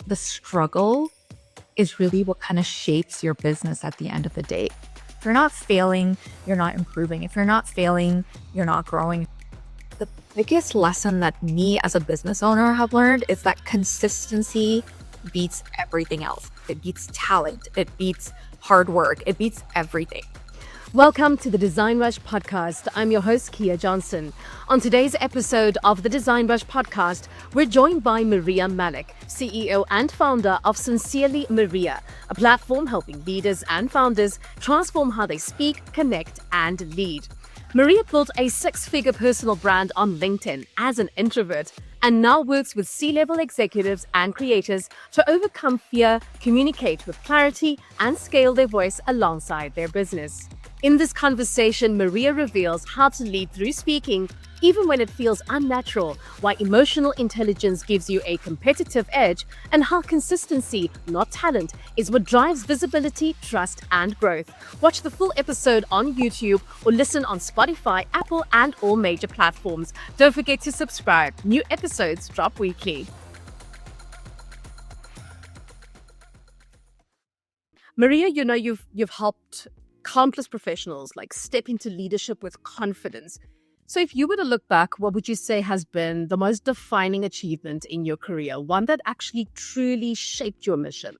the struggle is really what kind of shapes your business at the end of the day. If you're not failing, you're not improving. If you're not failing, you're not growing. The biggest lesson that me as a business owner have learned is that consistency beats everything else. It beats talent. It beats hard work. It beats everything. Welcome to the DesignRush podcast. I'm your host, Kia Johnson. On today's episode of the DesignRush podcast, we're joined by Maria Malik, CEO and founder of Sincerely Maria, a platform helping leaders and founders transform how they speak, connect, and lead. Maria built a six-figure personal brand on LinkedIn as an introvert and now works with C-level executives and creators to overcome fear, communicate with clarity, and scale their voice alongside their business. In this conversation, Maria reveals how to lead through speaking, even when it feels unnatural, why emotional intelligence gives you a competitive edge, and how consistency, not talent, is what drives visibility, trust, and growth. Watch the full episode on YouTube or listen on Spotify, Apple, and all major platforms. Don't forget to subscribe. New episodes drop weekly. Maria, you've helped countless professionals step into leadership with confidence. So if you were to look back, what would you say has been the most defining achievement in your career? One that actually truly shaped your mission?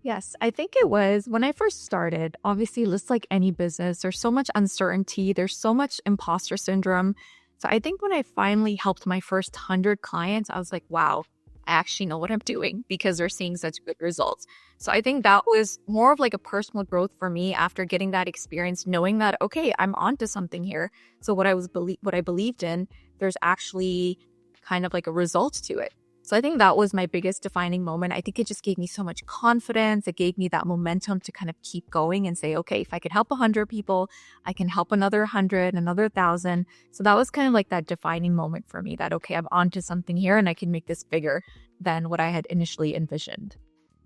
Yes, I think it was when I first started. Obviously, just like any business, there's so much uncertainty. There's so much imposter syndrome. So I think when I finally helped my first 100 clients, I was like, wow, I actually know what I'm doing because they're seeing such good results. So I think that was more of a personal growth for me after getting that experience, knowing that, okay, I'm onto something here. So what I believed in, there's actually kind of a result to it. So I think that was my biggest defining moment. I think it just gave me so much confidence. It gave me that momentum to kind of keep going and say, okay, if I could help 100 people, I can help another 100, another 1,000. So that was kind of that defining moment for me that, okay, I'm onto something here and I can make this bigger than what I had initially envisioned.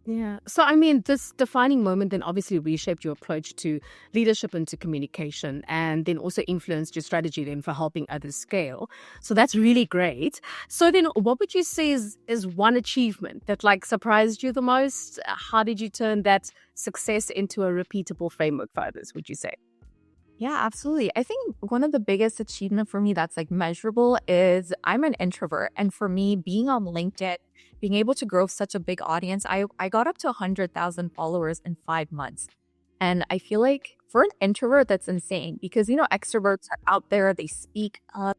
Yeah. So, this defining moment then obviously reshaped your approach to leadership and to communication, and then also influenced your strategy then for helping others scale. So that's really great. So then what would you say is one achievement that surprised you the most? How did you turn that success into a repeatable framework for others, would you say? Yeah, absolutely. I think one of the biggest achievements for me that's measurable is I'm an introvert. And for me, being on LinkedIn, being able to grow such a big audience, I got up to 100,000 followers in 5 months. And I feel like for an introvert, that's insane because, extroverts are out there, they speak up.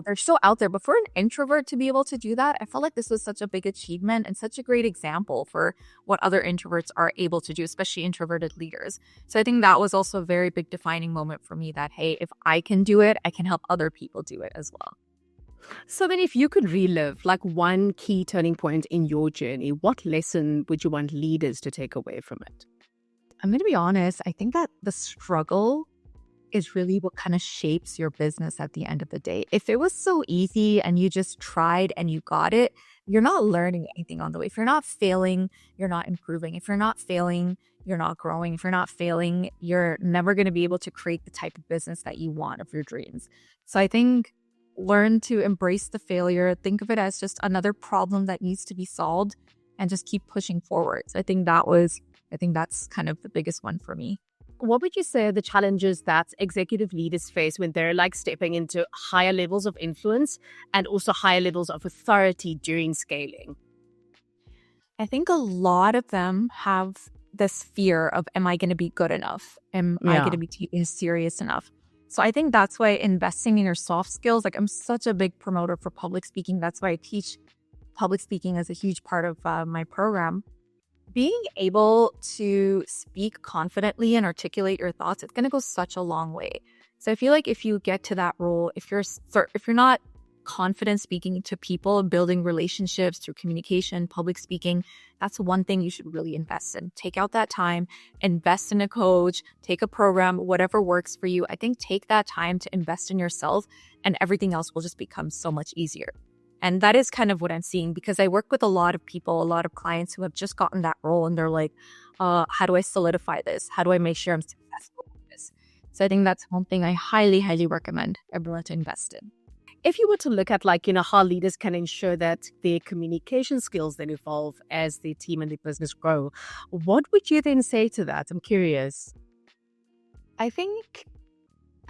They're so out there. But for an introvert to be able to do that, I felt like this was such a big achievement and such a great example for what other introverts are able to do, especially introverted leaders. So I think that was also a very big defining moment for me that, hey, if I can do it, I can help other people do it as well. So then if you could relive one key turning point in your journey, what lesson would you want leaders to take away from it? I'm going to be honest. I think that the struggle is really what kind of shapes your business at the end of the day. If it was so easy and you just tried and you got it, you're not learning anything on the way. If you're not failing, you're not improving. If you're not failing, you're not growing. If you're not failing, you're never going to be able to create the type of business that you want of your dreams. So I think learn to embrace the failure. Think of it as just another problem that needs to be solved and just keep pushing forward. So I think that's kind of the biggest one for me. What would you say are the challenges that executive leaders face when they're stepping into higher levels of influence and also higher levels of authority during scaling? I think a lot of them have this fear of, am I going to be good enough? Am I going to be taken serious enough? So I think that's why investing in your soft skills, I'm such a big promoter for public speaking. That's why I teach public speaking as a huge part of my program. Being able to speak confidently and articulate your thoughts, it's going to go such a long way. So I feel like if you get to that role, if you're not confident speaking to people, building relationships through communication, public speaking, that's one thing you should really invest in. Take out that time, invest in a coach, take a program, whatever works for you. I think take that time to invest in yourself and everything else will just become so much easier. And that is kind of what I'm seeing because I work with a lot of people, a lot of clients who have just gotten that role and they're like, how do I solidify this? How do I make sure I'm successful with this? So I think that's one thing I highly, highly recommend everyone to invest in. If you were to look at how leaders can ensure that their communication skills then evolve as their team and their business grow, what would you then say to that? I'm curious. I think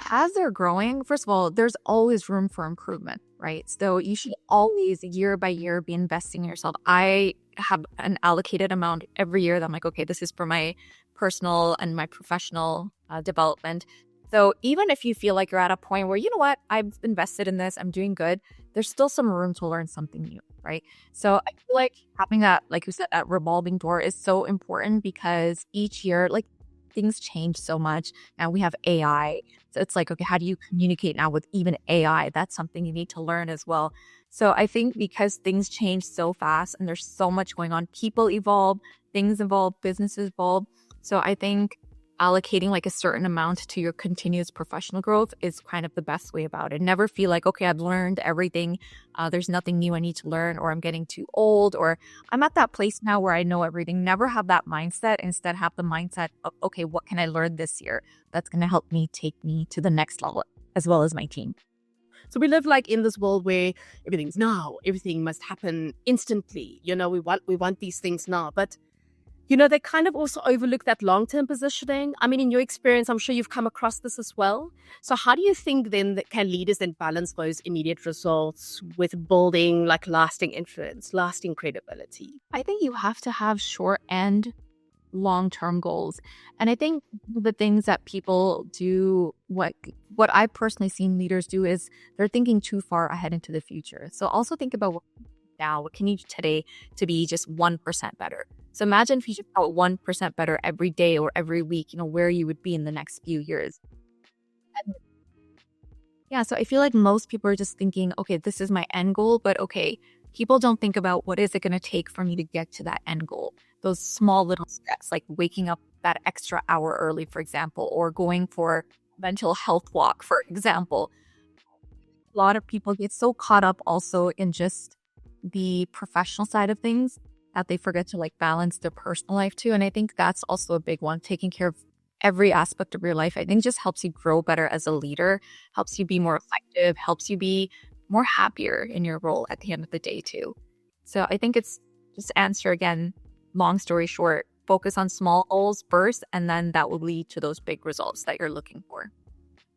as they're growing, first of all, there's always room for improvement, right? So you should always, year by year, be investing in yourself. I have an allocated amount every year that I'm like, okay, this is for my personal and my professional development. So even if you feel like you're at a point where, you know what, I've invested in this, I'm doing good, there's still some room to learn something new, right? So I feel like having that, like you said, that revolving door is so important because each year, like, things change so much. Now we have AI. So it's like, okay, how do you communicate now with even AI? That's something you need to learn as well. So I think because things change so fast and there's so much going on, people evolve, things evolve, businesses evolve. So I think allocating like a certain amount to your continuous professional growth is kind of the best way about it. Never feel like, okay, I've learned everything. There's nothing new I need to learn, or I'm getting too old, or I'm at that place now where I know everything. Never have that mindset. Instead, have the mindset of, okay, what can I learn this year that's going to help me take me to the next level as well as my team. So we live like in this world where everything's now, everything must happen instantly. We want these things now, but they kind of also overlook that long-term positioning. I mean, in your experience, I'm sure you've come across this as well. So how do you think then that can leaders then balance those immediate results with building like lasting influence, lasting credibility? I think you have to have short and long-term goals. And I think the things that people do, what I've personally seen leaders do is they're thinking too far ahead into the future. So also think about what can you do today to be just 1% better? So imagine if you just got 1% better every day or every week, where you would be in the next few years. Yeah, so I feel like most people are just thinking, okay, this is my end goal, but okay, people don't think about what is it going to take for me to get to that end goal. Those small little steps, like waking up that extra hour early, for example, or going for mental health walk, for example. A lot of people get so caught up also in just the professional side of things that they forget to like balance their personal life too. And I think that's also a big one. Taking care of every aspect of your life, I think, just helps you grow better as a leader, helps you be more effective, helps you be more happier in your role at the end of the day too. So I think it's just answer again, long story short, focus on small goals first, and then that will lead to those big results that you're looking for.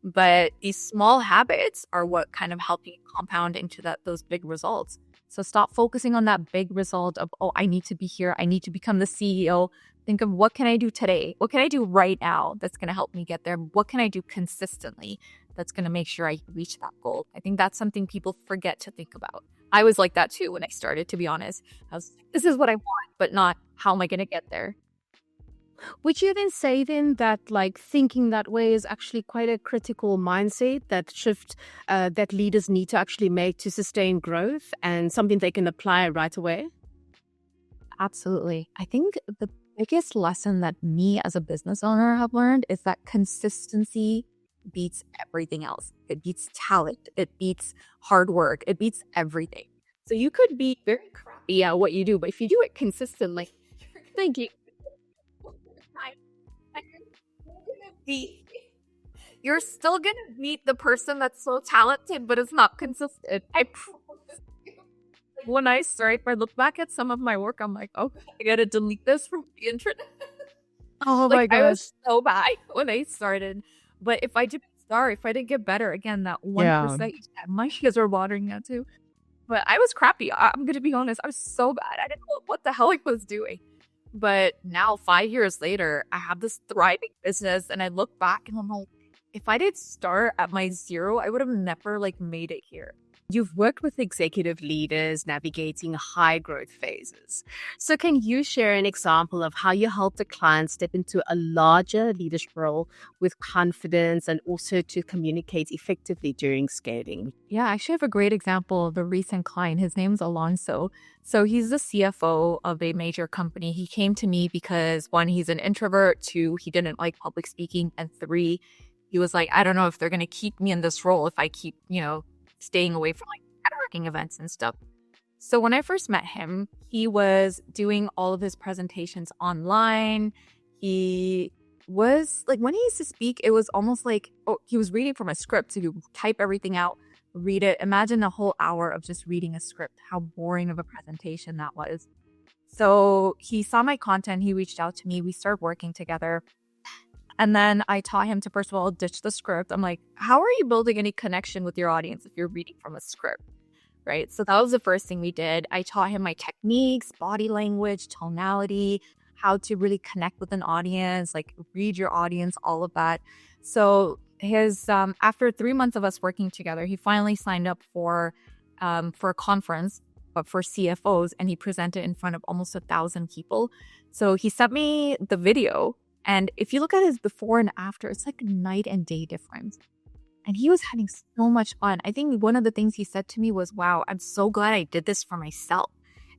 But these small habits are what kind of help you compound into those big results. So stop focusing on that big result of, oh, I need to be here. I need to become the CEO. Think of what can I do today? What can I do right now that's going to help me get there? What can I do consistently that's going to make sure I reach that goal? I think that's something people forget to think about. I was like that too when I started, to be honest. I was like, this is what I want, but not how am I going to get there? Would you then say then that like thinking that way is actually quite a critical mindset, that shift that leaders need to actually make to sustain growth and something they can apply right away? Absolutely. I think the biggest lesson that me as a business owner have learned is that consistency beats everything else. It beats talent. It beats hard work. It beats everything. So you could be very crappy at what you do, but if you do it consistently, you're still going to meet the person that's so talented, but is not consistent. I promise you. When I look back at some of my work, I'm like, okay, I got to delete this from the internet. Oh my gosh. I was so bad when I started. But if I didn't get better, again, that 1%, my ears are watering now too. But I was crappy. I'm going to be honest. I was so bad. I didn't know what the hell I was doing. But now 5 years later, I have this thriving business and I look back and I'm like, if I did start at my zero, I would have never made it here. You've worked with executive leaders navigating high growth phases. So can you share an example of how you helped a client step into a larger leadership role with confidence and also to communicate effectively during scaling? Yeah, I actually have a great example of a recent client. His name's Alonso. So he's the CFO of a major company. He came to me because 1, he's an introvert, 2, he didn't like public speaking, and 3, he was like, I don't know if they're going to keep me in this role if I keep, staying away from networking events and stuff. So when I first met him, he was doing all of his presentations online. He was when he used to speak, it was almost like he was reading from a script. So he would type everything out. read it. Imagine a whole hour of just reading a script, how boring of a presentation that was. So he saw my content, he reached out to me, we started working together. And then I taught him to, first of all, ditch the script. I'm like, how are you building any connection with your audience if you're reading from a script, right? So that was the first thing we did. I taught him my techniques, body language, tonality, how to really connect with an audience, like read your audience, all of that. So his after 3 months of us working together, he finally signed up for a conference, but for CFOs, and he presented in front of almost 1,000 people. So he sent me the video. And if you look at his before and after, it's like a night and day difference. And he was having so much fun. I think one of the things he said to me was, wow, I'm so glad I did this for myself.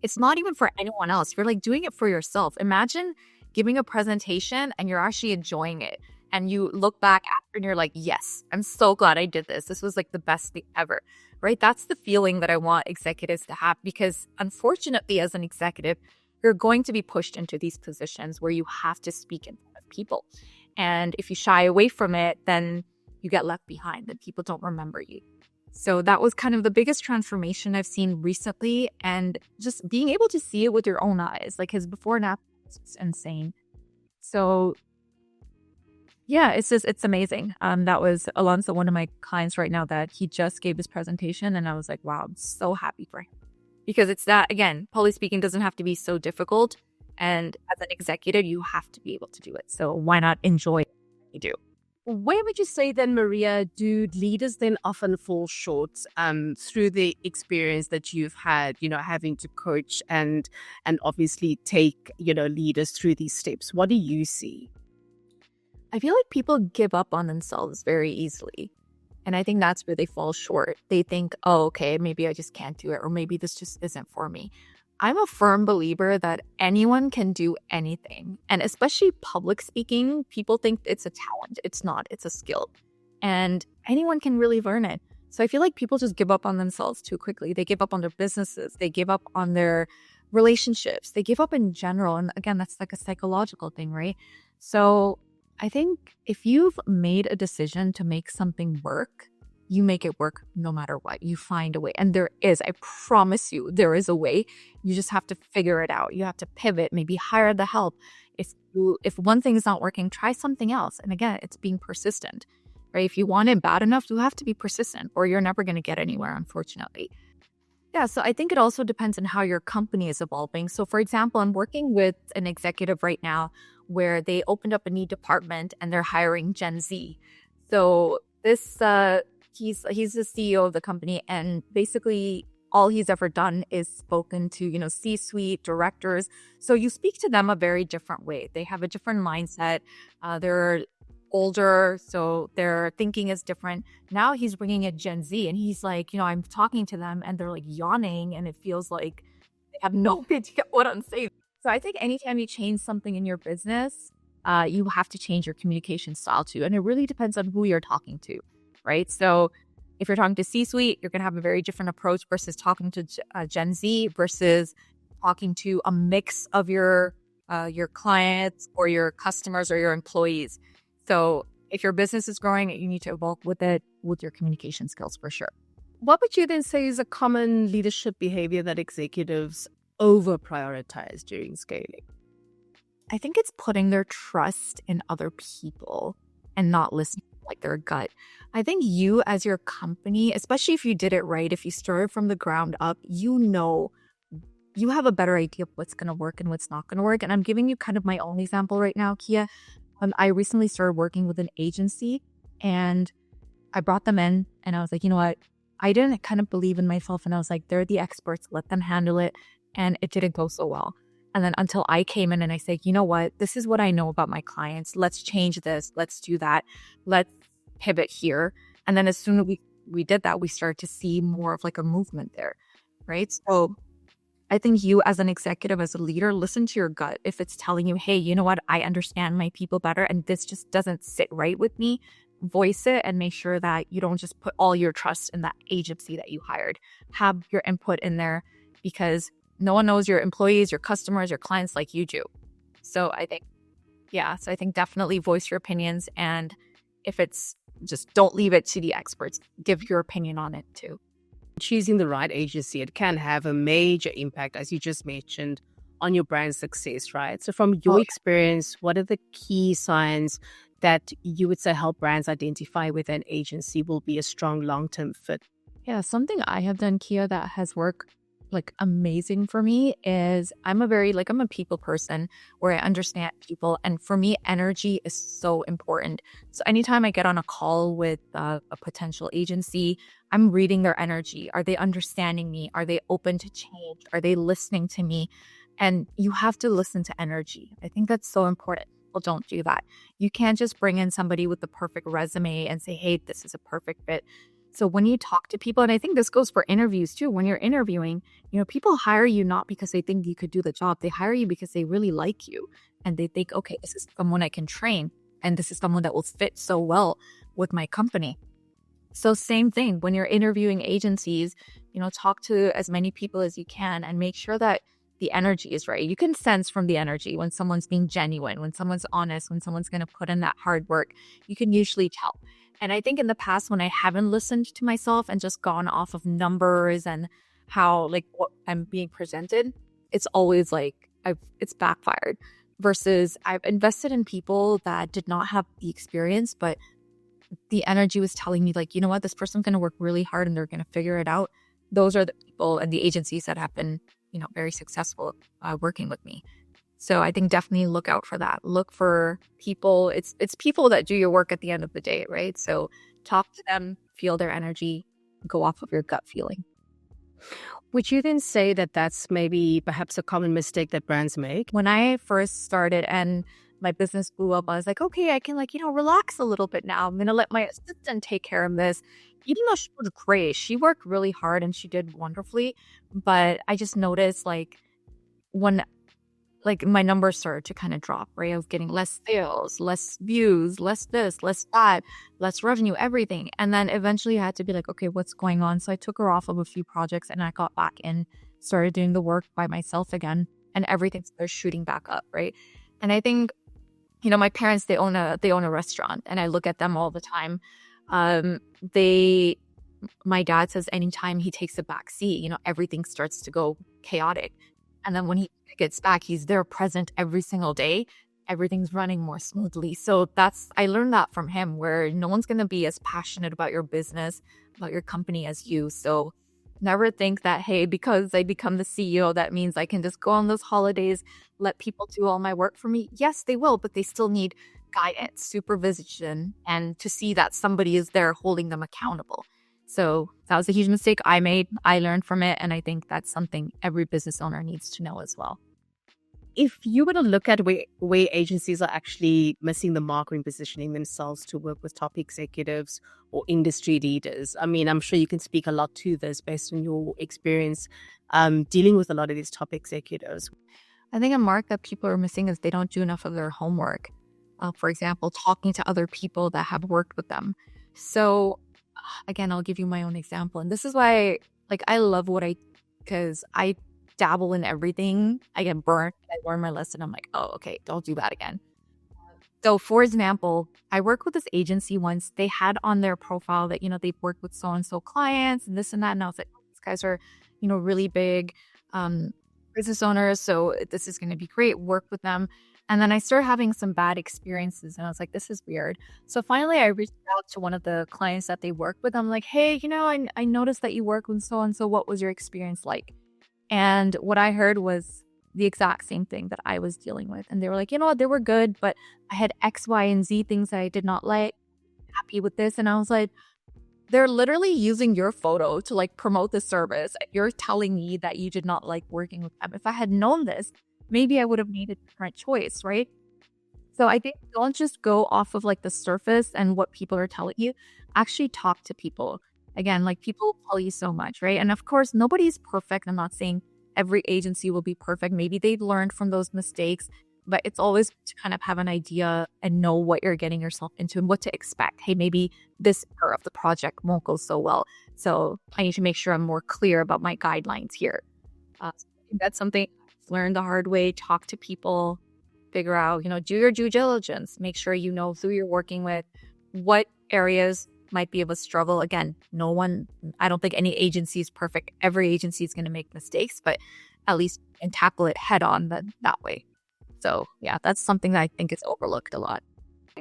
It's not even for anyone else. You're like doing it for yourself. Imagine giving a presentation and you're actually enjoying it. And you look back after and you're like, yes, I'm so glad I did this. This was like the best thing ever, right? That's the feeling that I want executives to have, because unfortunately, as an executive, you're going to be pushed into these positions where you have to speak in front of people. And if you shy away from it, then you get left behind, then people don't remember you. So that was kind of the biggest transformation I've seen recently. And just being able to see it with your own eyes, like his before and after is insane. So yeah, it's amazing. That was Alonso, one of my clients right now, that he just gave his presentation. And I was like, wow, I'm so happy for him. Because it's that, again, public speaking doesn't have to be so difficult. And as an executive, you have to be able to do it. So why not enjoy what you do? Where would you say then, Maria, do leaders then often fall short through the experience that you've had, having to coach and obviously take, leaders through these steps? What do you see? I feel like people give up on themselves very easily. And I think that's where they fall short. They think, oh, okay, maybe I just can't do it, or maybe this just isn't for me. I'm a firm believer that anyone can do anything. And especially public speaking, people think it's a talent. It's not. It's a skill. And anyone can really learn it. So I feel like people just give up on themselves too quickly. They give up on their businesses. They give up on their relationships. They give up in general. And again, that's like a psychological thing, right? So I think if you've made a decision to make something work, you make it work no matter what. You find a way. And there is, I promise you, there is a way. You just have to figure it out. You have to pivot, maybe hire the help. If one thing is not working, try something else. And again, it's being persistent, right? If you want it bad enough, you have to be persistent, or you're never going to get anywhere, unfortunately. Yeah, so I think it also depends on how your company is evolving. So for example, I'm working with an executive right now where they opened up a new department and they're hiring Gen Z. So this he's the CEO of the company, and basically all he's ever done is spoken to, C-suite directors. So you speak to them a very different way. They have a different mindset. They're older, so their thinking is different. Now he's bringing in Gen Z, and he's like, I'm talking to them and they're like yawning, and it feels like they have no idea what I'm saying. So I think anytime you change something in your business, you have to change your communication style too. And it really depends on who you're talking to, right? So if you're talking to C-suite, you're going to have a very different approach versus talking to Gen Z versus talking to a mix of your clients or your customers or your employees. So if your business is growing, you need to evolve with it, with your communication skills for sure. What would you then say is a common leadership behavior that executives over prioritize during scaling? I think it's putting their trust in other people and not listening to like their gut. I think you as your company, especially if you did it right, if you started from the ground up, you have a better idea of what's going to work and what's not going to work. And I'm giving you kind of my own example right now, Kia. I recently started working with an agency, and I brought them in and I was like, you know what? I didn't kind of believe in myself, and I was like, they're the experts, let them handle it. And it didn't go so well. And then until I came in and I said, you know what? This is what I know about my clients. Let's change this. Let's do that. Let's pivot here. And then as soon as we did that, we started to see more of like a movement there, right? So I think you as an executive, as a leader, listen to your gut. If it's telling you, hey, you know what? I understand my people better and this just doesn't sit right with me, voice it and make sure that you don't just put all your trust in that agency that you hired. Have your input in there, because no one knows your employees, your customers, your clients like you do. So I think definitely voice your opinions. And if it's just don't leave it to the experts. Give your opinion on it too. Choosing the right agency, it can have a major impact, as you just mentioned, on your brand success, right? So from your experience, what are the key signs that you would say help brands identify whether an agency will be a strong long-term fit? Yeah, something I have done, Kia, that has worked amazing for me is I'm a people person where I understand people. And for me, energy is so important. So anytime I get on a call with a potential agency, I'm reading their energy. Are they understanding me? Are they open to change? Are they listening to me? And you have to listen to energy. I think that's so important. Well, don't do that. You can't just bring in somebody with the perfect resume and say, hey, this is a perfect fit. So when you talk to people, and I think this goes for interviews too, when you're interviewing, people hire you not because they think you could do the job. They hire you because they really like you. And they think, okay, this is someone I can train. And this is someone that will fit so well with my company. So same thing, when you're interviewing agencies, talk to as many people as you can and make sure that the energy is right. You can sense from the energy when someone's being genuine, when someone's honest, when someone's going to put in that hard work. You can usually tell. And I think in the past, when I haven't listened to myself and just gone off of numbers and how what I'm being presented, it's always it's backfired. Versus I've invested in people that did not have the experience, but the energy was telling me you know what, this person's going to work really hard and they're going to figure it out. Those are the people and the agencies that have been, very successful working with me. So I think definitely look out for that. Look for people. It's people that do your work at the end of the day, right? So talk to them, feel their energy, go off of your gut feeling. Would you then say that that's maybe perhaps a common mistake that brands make? When I first started and my business blew up, I was like, okay, I can relax a little bit now. I'm going to let my assistant take care of this. Even though she was great, she worked really hard and she did wonderfully. But I just noticed when my numbers started to kind of drop, right? I was getting less sales, less views, less this, less that, less revenue, everything. And then eventually I had to be okay, what's going on? So I took her off of a few projects and I got back in, started doing the work by myself again, and everything started shooting back up, right? And I think, my parents, they own a restaurant and I look at them all the time. My dad says anytime he takes a back seat, everything starts to go chaotic. And then when he gets back, he's there present every single day. Everything's running more smoothly. So I learned that from him, where no one's going to be as passionate about your business, about your company as you. So never think that, hey, because I become the CEO, that means I can just go on those holidays, let people do all my work for me. Yes, they will, but they still need guidance, supervision, and to see that somebody is there holding them accountable. So that was a huge mistake I made. I learned from it. And I think that's something every business owner needs to know as well. If you were to look at where agencies are actually missing the mark when positioning themselves to work with top executives or industry leaders, I mean, I'm sure you can speak a lot to this based on your experience dealing with a lot of these top executives. I think a mark that people are missing is they don't do enough of their homework. For example, talking to other people that have worked with them. So again, I'll give you my own example. And this is why I love because I dabble in everything. I get burnt. I learn my lesson. I'm like, oh, okay, don't do that again. So for example, I worked with this agency once. They had on their profile that, they've worked with so-and-so clients and this and that. And I was like, oh, these guys are, really big business owners. So this is going to be great. Work with them. And then I started having some bad experiences and I was like, this is weird. So finally I reached out to one of the clients that they work with. I'm like, hey, I noticed that you work with so-and-so. What was your experience like? And what I heard was the exact same thing that I was dealing with. And they were like, they were good, but I had X, Y, and Z things that I did not like. Happy with this. And I was like, they're literally using your photo to promote the service. You're telling me that you did not like working with them. If I had known this, maybe I would have made a different choice, right? So I think don't just go off of the surface and what people are telling you. Actually talk to people. Again, people tell you so much, right? And of course, nobody's perfect. I'm not saying every agency will be perfect. Maybe they've learned from those mistakes, but it's always to kind of have an idea and know what you're getting yourself into and what to expect. Hey, maybe this part of the project won't go so well. So I need to make sure I'm more clear about my guidelines here. So I think that's something I've learned the hard way. Talk to people, figure out, do your due diligence, make sure you know who you're working with, what areas might be of a struggle. Again, I don't think any agency is perfect. Every agency is going to make mistakes, but at least and tackle it head on that way. So yeah, that's something that I think is overlooked a lot.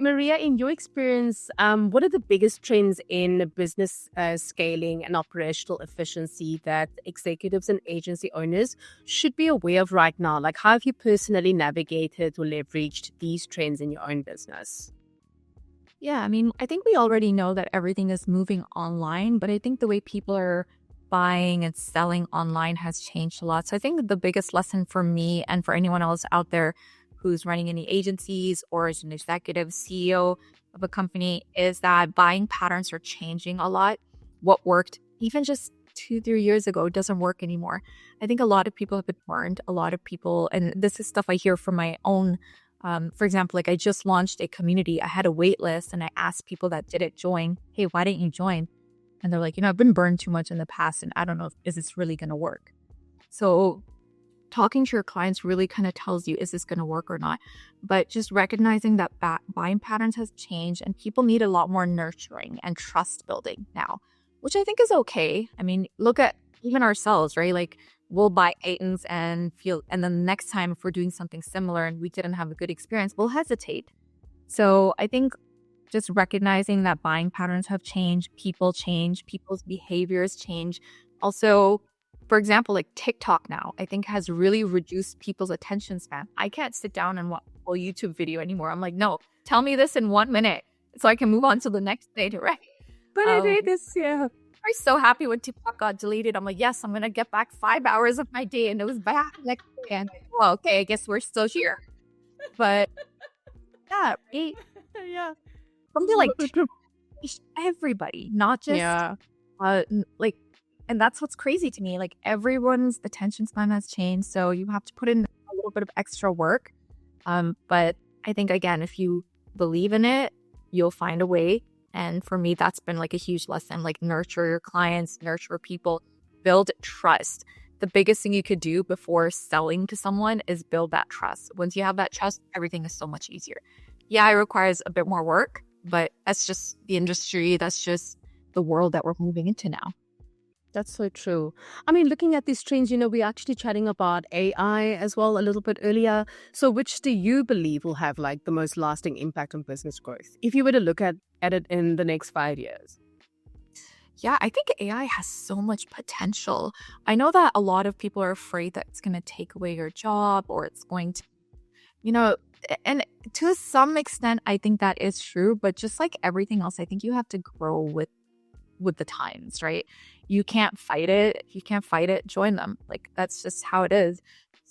Maria, in your experience, what are the biggest trends in business scaling and operational efficiency that executives and agency owners should be aware of right now? Like, how have you personally navigated or leveraged these trends in your own business? Yeah, I mean, I think we already know that everything is moving online, but I think the way people are buying and selling online has changed a lot. So I think the biggest lesson for me and for anyone else out there who's running any agencies or is an executive CEO of a company is that buying patterns are changing a lot. What worked even just 2-3 years ago doesn't work anymore. I think a lot of people have been burned. A lot of people, and this is stuff I hear from my own. For example, like I just launched a community. I had a wait list and I asked people that didn't join, hey, why didn't you join? And they're like, I've been burned too much in the past and I don't know is this really going to work? So talking to your clients really kind of tells you, is this going to work or not? But just recognizing that buying patterns has changed and people need a lot more nurturing and trust building now, which I think is okay. I mean, look at even ourselves, right? Like we'll buy items and then the next time if we're doing something similar and we didn't have a good experience, we'll hesitate. So I think just recognizing that buying patterns have changed, people change, people's behaviors change. Also, for example, like TikTok now, I think has really reduced people's attention span. I can't sit down and watch a YouTube video anymore. I'm like, no, tell me this in 1 minute so I can move on to the next thing, right? But I did this, yeah. I was so happy when TikTok got deleted. I'm like, yes, I'm going to get back 5 hours of my day. And it was back next day. And well, okay, I guess we're still here. But yeah, right? Yeah. Something like everybody, not just like, and that's what's crazy to me. Like everyone's attention span has changed. So you have to put in a little bit of extra work. But I think, again, if you believe in it, you'll find a way. And for me, that's been like a huge lesson, like nurture your clients, nurture people, build trust. The biggest thing you could do before selling to someone is build that trust. Once you have that trust, everything is so much easier. Yeah, it requires a bit more work, but that's just the industry. That's just the world that we're moving into now. That's so true. I mean, looking at these trends, we're actually chatting about AI as well a little bit earlier. So which do you believe will have like the most lasting impact on business growth if you were to look at it in the next 5 years? Yeah, I think AI has so much potential. I know that a lot of people are afraid that it's going to take away your job or it's going to, and to some extent, I think that is true. But just like everything else, I think you have to grow with the times, right? You can't fight it. If you can't fight it, join them. Like that's just how it is.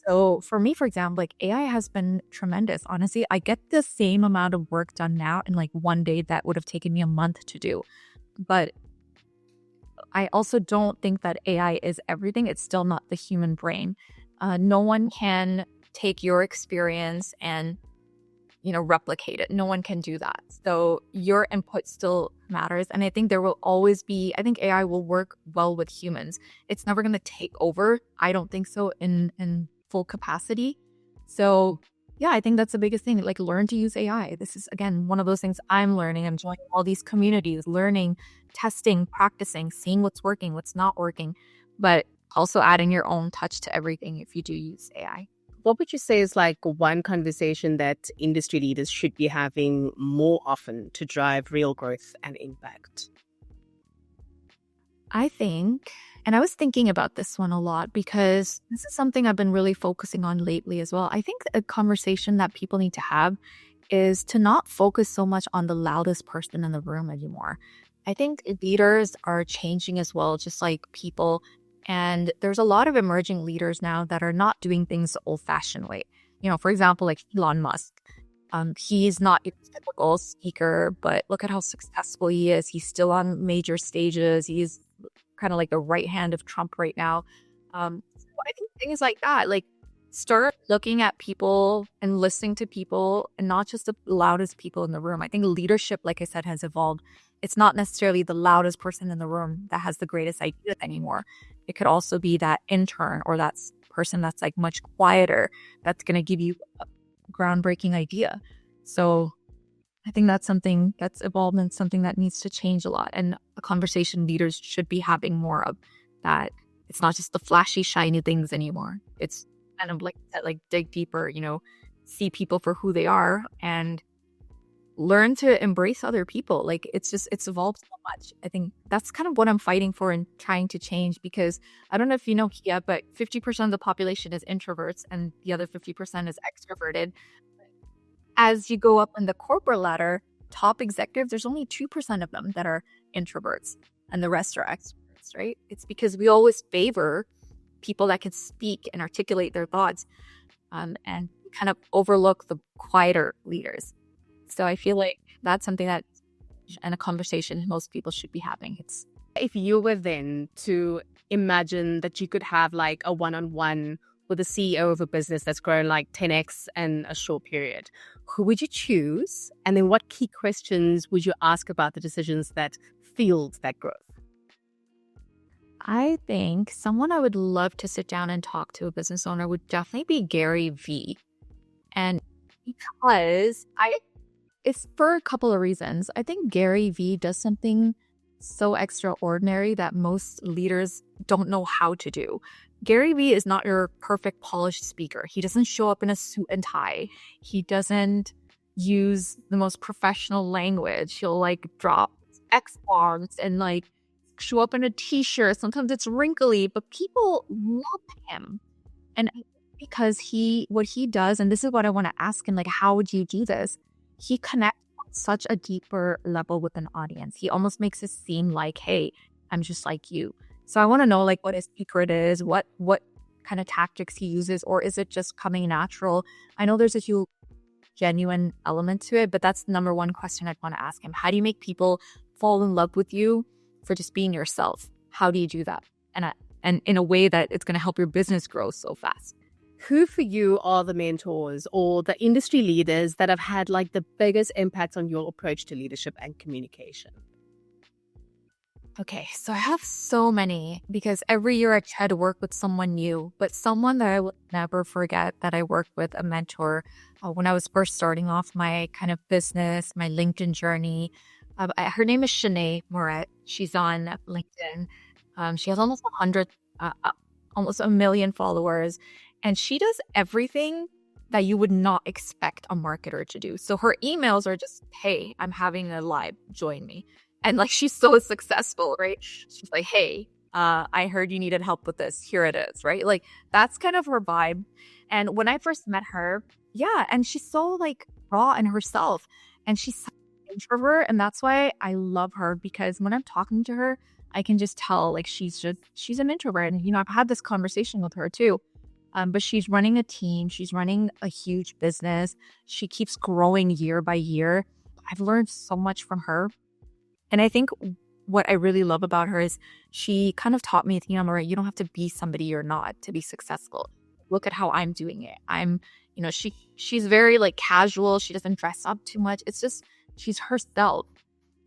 So for me, for example, like AI has been tremendous. Honestly, I get the same amount of work done now in like one day that would have taken me a month to do. But I also don't think that AI is everything. It's still not the human brain. No one can take your experience and replicate it. No one can do that. So your input still matters. And I think there will always be, I think AI will work well with humans. It's never going to take over. I don't think so in full capacity. So yeah, I think that's the biggest thing. Like learn to use AI. This is, again, one of those things I'm learning. I'm joining all these communities, learning, testing, practicing, seeing what's working, what's not working, but also adding your own touch to everything if you do use AI. What would you say is like one conversation that industry leaders should be having more often to drive real growth and impact? I think, and I was thinking about this one a lot because this is something I've been really focusing on lately as well. I think a conversation that people need to have is to not focus so much on the loudest person in the room anymore. I think leaders are changing as well, just like people. And there's a lot of emerging leaders now that are not doing things the old-fashioned way. For example, like Elon Musk. He's not a typical speaker, but look at how successful he is. He's still on major stages. He's kind of like the right hand of Trump right now. So I think things like that, like start looking at people and listening to people and not just the loudest people in the room. I think leadership, like I said, has evolved. It's not necessarily the loudest person in the room that has the greatest idea anymore. It could also be that intern or that person that's like much quieter that's going to give you a groundbreaking idea. So I think that's something that's evolved and something that needs to change a lot. And a conversation leaders should be having more of that. It's not just the flashy, shiny things anymore. It's kind of like that, like dig deeper, see people for who they are and learn to embrace other people. Like it's evolved so much. I think that's kind of what I'm fighting for and trying to change, because I don't know if you know Kia, but 50% of the population is introverts and the other 50% is extroverted. As you go up in the corporate ladder, top executives, there's only 2% of them that are introverts and the rest are extroverts, right? It's because we always favor people that can speak and articulate their thoughts, and kind of overlook the quieter leaders. So I feel like that's something that, and a conversation most people should be having. If you were then to imagine that you could have like a one-on-one with the CEO of a business that's grown like 10x in a short period, who would you choose? And then what key questions would you ask about the decisions that fueled that growth? I think someone I would love to sit down and talk to, a business owner, would definitely be Gary Vee. And because it's for a couple of reasons. I think Gary Vee does something so extraordinary that most leaders don't know how to do. Gary Vee is not your perfect polished speaker. He doesn't show up in a suit and tie. He doesn't use the most professional language. He'll like drop X bombs and like show up in a t-shirt. Sometimes it's wrinkly, but people love him. And because what he does, and this is what I want to ask him, like, how would you do this? He connects on such a deeper level with an audience. He almost makes it seem like, hey, I'm just like you. So I want to know like what his secret is, what kind of tactics he uses, or is it just coming natural? I know there's a huge genuine element to it, but that's the number one question I'd want to ask him. How do you make people fall in love with you for just being yourself? How do you do that? And in a way that it's going to help your business grow so fast. Who for you are the mentors or the industry leaders that have had like the biggest impact on your approach to leadership and communication? Okay, so I have so many, because every year I try to work with someone new, but someone that I will never forget that I worked with, a mentor, when I was first starting off my kind of business, my LinkedIn journey. Her name is Shanae Moret. She's on LinkedIn. She has almost 1 million followers, and she does everything that you would not expect a marketer to do. So her emails are just, hey, I'm having a live, join me. And like, she's so successful, right? She's like, hey, I heard you needed help with this. Here it is, right? Like, that's kind of her vibe. And when I first met her, yeah, and she's so like raw in herself, and she's such an introvert. And that's why I love her, because when I'm talking to her, I can just tell like she's an introvert. And, I've had this conversation with her too. But she's running a team. She's running a huge business. She keeps growing year by year. I've learned so much from her. And I think what I really love about her is she kind of taught me, Maria, you don't have to be somebody you're not to be successful. Look at how I'm doing it. She's very like casual. She doesn't dress up too much. It's just, she's herself,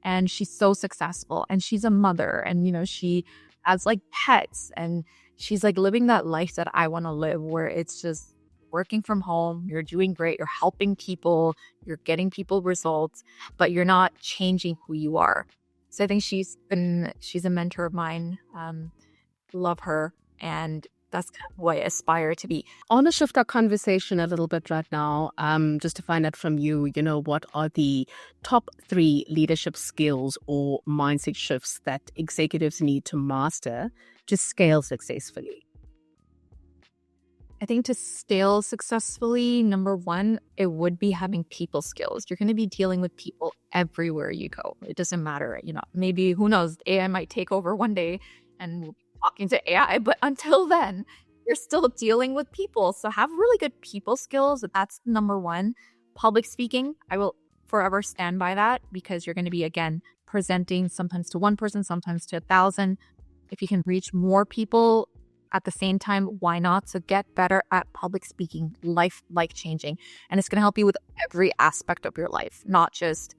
and she's so successful, and she's a mother, and, she has like pets, and she's like living that life that I want to live, where it's just working from home, you're doing great, you're helping people, you're getting people results, but you're not changing who you are. So I think she's a mentor of mine. Love her, and that's kind of who I aspire to be. I want to shift our conversation a little bit right now, just to find out from you, what are the top 3 leadership skills or mindset shifts that executives need to master to scale successfully? I think to scale successfully, number one, it would be having people skills. You're going to be dealing with people everywhere you go. It doesn't matter, maybe, who knows, AI might take over one day and we'll be talking to AI, but until then, you're still dealing with people. So have really good people skills. That's number one. Public speaking, I will forever stand by that, because you're going to be, again, presenting sometimes to one person, sometimes to 1,000. If you can reach more people at the same time, why not? So get better at public speaking, life changing. And it's going to help you with every aspect of your life, not just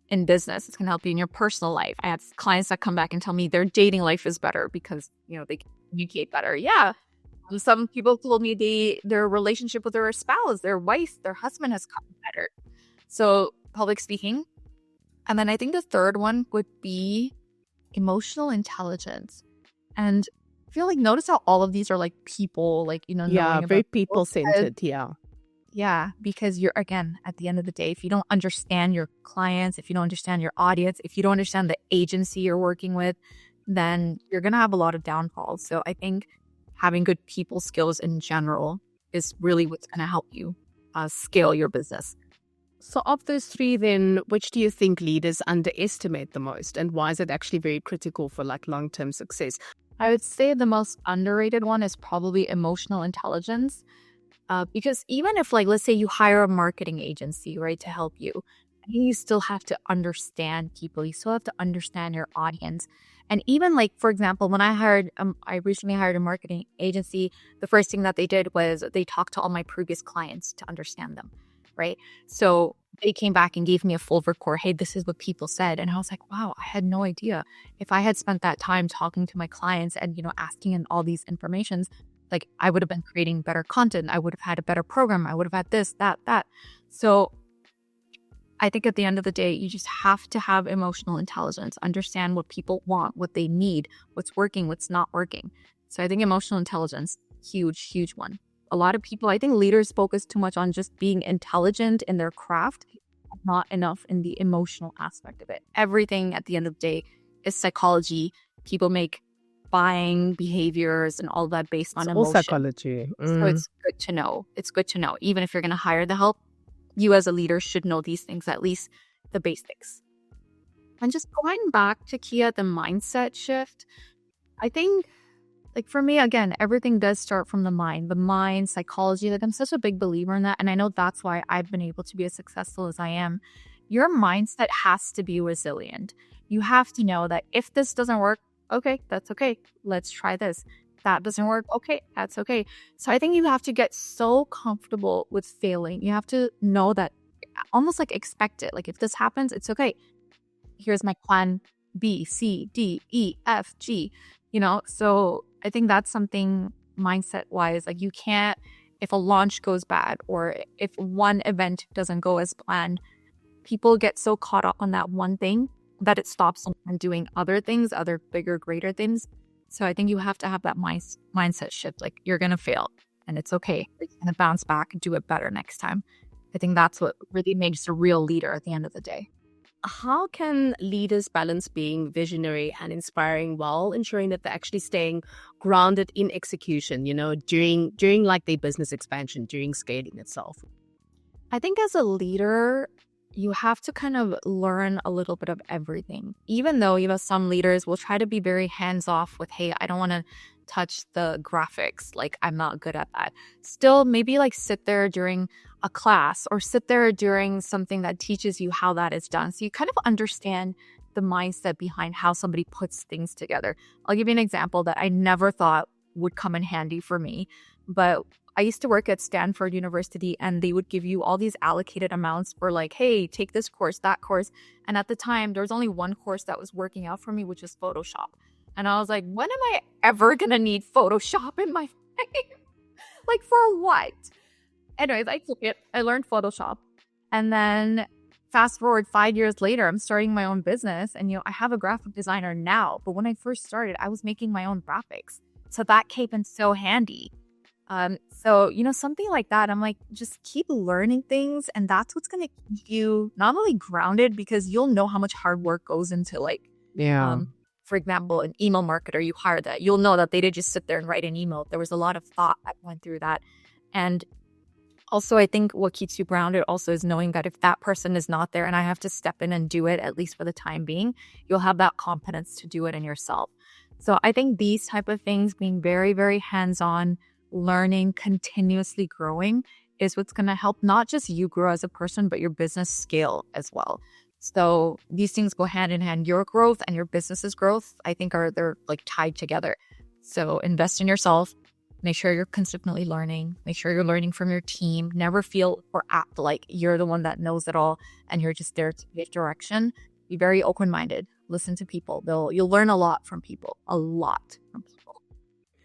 in business. It's going to help you in your personal life. I have clients that come back and tell me their dating life is better because, they communicate better. Yeah. Some people told me their relationship with their spouse, their wife, their husband has gotten better. So public speaking. And then I think the third one would be emotional intelligence. And I feel like, notice how all of these are like people, like, you know, knowing very about people-centered, Yeah, because you're, again, at the end of the day, if you don't understand your clients, if you don't understand your audience, if you don't understand the agency you're working with, then you're going to have a lot of downfalls. So I think having good people skills in general is really what's going to help you scale your business. So of those three, then, which do you think leaders underestimate the most? And why is it actually very critical for like long-term success? I would say the most underrated one is probably emotional intelligence. Because even if, like, let's say you hire a marketing agency, right, to help you, I think you still have to understand people. You still have to understand your audience. And even, like, for example, when I recently hired a marketing agency, the first thing that they did was they talked to all my previous clients to understand them, right? So they came back and gave me a full record. Hey, this is what people said. And I was like, wow, I had no idea. If I had spent that time talking to my clients and, you know, asking in all these informations, like, I would have been creating better content. I would have had a better program. I would have had this, that. So I think at the end of the day, you just have to have emotional intelligence, understand what people want, what they need, what's working, what's not working. So I think emotional intelligence, huge one. A lot of people, I think leaders focus too much on just being intelligent in their craft, not enough in the emotional aspect of it. Everything at the end of the day is psychology. People make buying behaviors and all that based on emotion. All psychology. So it's good to know. It's good to know. Even if you're going to hire the help, you as a leader should know these things, at least the basics. And just going back to Kia, the mindset shift, I think, like, for me, again, everything does start from the mind, psychology. Like, I'm such a big believer in that. And I know that's why I've been able to be as successful as I am. Your mindset has to be resilient. You have to know that if this doesn't work, okay, that's okay. Let's try this. That doesn't work. Okay, that's okay. So I think you have to get so comfortable with failing. You have to know that, almost like expect it. Like, if this happens, it's okay. Here's my plan B, C, D, E, F, G, you know? So I think that's something mindset wise, like, you can't, if a launch goes bad or if one event doesn't go as planned, people get so caught up on that one thing that it stops them from doing other things, other bigger, greater things. So I think you have to have that mindset shift. Like, you're going to fail and it's okay. You're going to bounce back and do it better next time. I think that's what really makes a real leader at the end of the day. How can leaders balance being visionary and inspiring while ensuring that they're actually staying grounded in execution, you know, during like their business expansion, during scaling itself? I think as a leader, you have to kind of learn a little bit of everything. Even though, you know, some leaders will try to be very hands-off with, hey, I don't want to touch the graphics. Like, I'm not good at that. Still, maybe like sit there during a class or sit there during something that teaches you how that is done. So you kind of understand the mindset behind how somebody puts things together. I'll give you an example that I never thought would come in handy for me, but I used to work at Stanford University, and they would give you all these allocated amounts for, like, hey, take this course, that course. And at the time, there was only one course that was working out for me, which is Photoshop. And I was like, when am I ever going to need Photoshop in my life? Like, for what? Anyways, I took it. I learned Photoshop. And then fast forward 5 years later, I'm starting my own business. And, you know, I have a graphic designer now. But when I first started, I was making my own graphics. So that came in so handy. So, you know, something like that, I'm like, just keep learning things. And that's what's going to keep you not only grounded, because you'll know how much hard work goes into, like, for example, an email marketer, you hire that. You'll know that they didn't just sit there and write an email. There was a lot of thought that went through that. And also, I think what keeps you grounded also is knowing that if that person is not there and I have to step in and do it, at least for the time being, you'll have that confidence to do it in yourself. So I think these type of things, being very, very hands-on, learning, continuously growing, is what's going to help not just you grow as a person, but your business scale as well. So these things go hand in hand. Your growth and your business's growth, I think, they're like tied together. So invest in yourself. Make sure you're consistently learning. Make sure you're learning from your team. Never feel or act like you're the one that knows it all and you're just there to give direction. Be very open-minded. Listen to people. You'll learn a lot from people. A lot from people.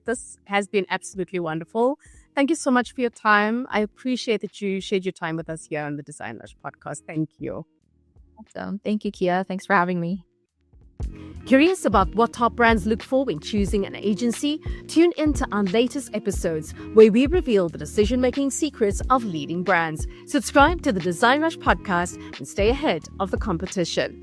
This has been absolutely wonderful. Thank you so much for your time. I appreciate that you shared your time with us here on the DesignRush podcast. Thank you. Awesome. Thank you, Kia. Thanks for having me. Curious about what top brands look for when choosing an agency? Tune into our latest episodes where we reveal the decision-making secrets of leading brands. Subscribe to the DesignRush podcast and stay ahead of the competition.